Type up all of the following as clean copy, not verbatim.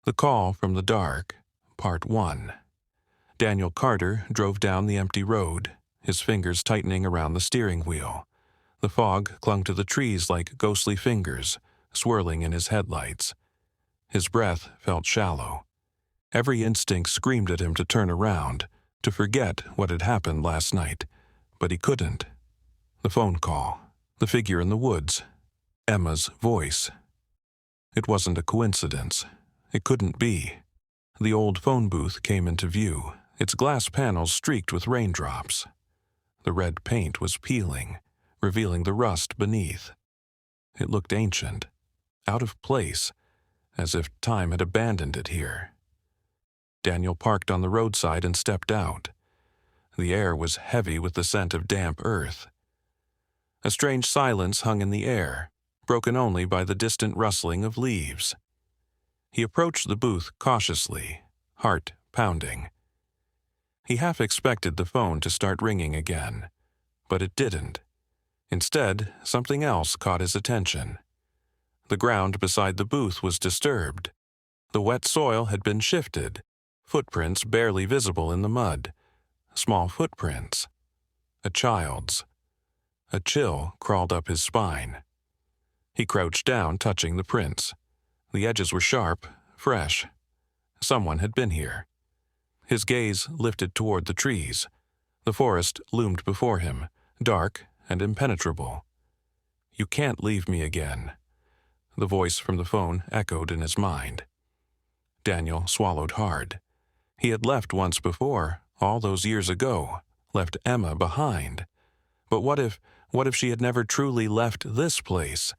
The Call from the Dark, Part 1. Daniel Carter drove down the empty road, his fingers tightening around the steering wheel. The fog clung to the trees like ghostly fingers, swirling in his headlights. His breath felt shallow. Every instinct screamed at him to turn around, to forget what had happened last night, but he couldn't. The phone call, the figure in the woods, Emma's voice. It wasn't a coincidence. It couldn't be. The old phone booth came into view, its glass panels streaked with raindrops. The red paint was peeling, revealing the rust beneath. It looked ancient, out of place, as if time had abandoned it here. Daniel parked on the roadside and stepped out. The air was heavy with the scent of damp earth. A strange silence hung in the air, broken only by the distant rustling of leaves. He approached the booth cautiously, heart pounding. He half expected the phone to start ringing again, but it didn't. Instead, something else caught his attention. The ground beside the booth was disturbed. The wet soil had been shifted, footprints barely visible in the mud. Small footprints. A child's. A chill crawled up his spine. He crouched down, touching the prints. The edges were sharp, fresh. Someone had been here. His gaze lifted toward the trees. The forest loomed before him, dark and impenetrable. "You can't leave me again." The voice from the phone echoed in his mind. Daniel swallowed hard. He had left once before, all those years ago, left Emma behind. But what if she had never truly left this place?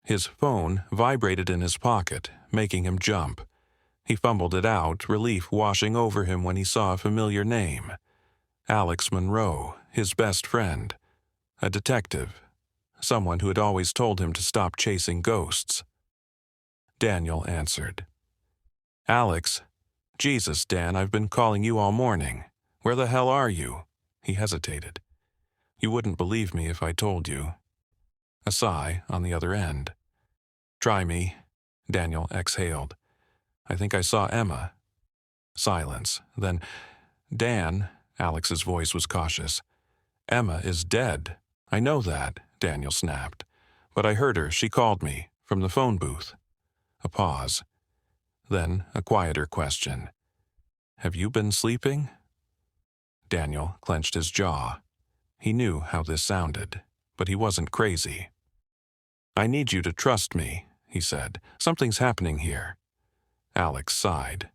His phone vibrated in his pocket, making him jump. He fumbled it out, relief washing over him when he saw a familiar name. Alex Monroe, his best friend. A detective. Someone who had always told him to stop chasing ghosts. Daniel answered. "Alex. Jesus, Dan, I've been calling you all morning. Where the hell are you?" He hesitated. "You wouldn't believe me if I told you." A sigh on the other end. "Try me," Daniel exhaled. "I think I saw Emma." Silence. Then, "Dan," Alex's voice was cautious. "Emma is dead. I know that," Daniel snapped. "But I heard her. She called me. From the phone booth." A pause. Then a quieter question. "Have you been sleeping?" Daniel clenched his jaw. He knew how this sounded, but he wasn't crazy. "I need you to trust me," he said. "Something's happening here." Alex sighed.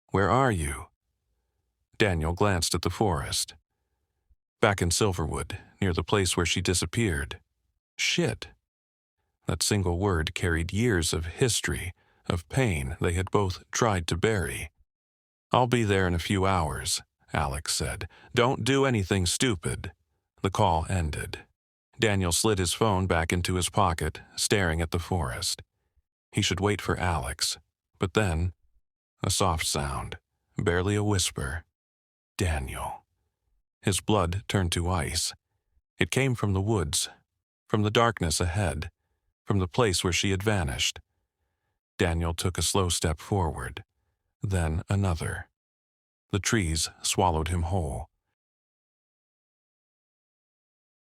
"Where are you?" Daniel glanced at the forest. Back in Silverwood, near the place where she disappeared. Shit. That single word carried years of history, of pain they had both tried to bury. "I'll be there in a few hours," Alex said. "Don't do anything stupid." The call ended. Daniel slid his phone back into his pocket, staring at the forest. He should wait for Alex. But then, a soft sound, barely a whisper. "Daniel." His blood turned to ice. It came from the woods, from the darkness ahead, from the place where she had vanished. Daniel took a slow step forward, then another. The trees swallowed him whole.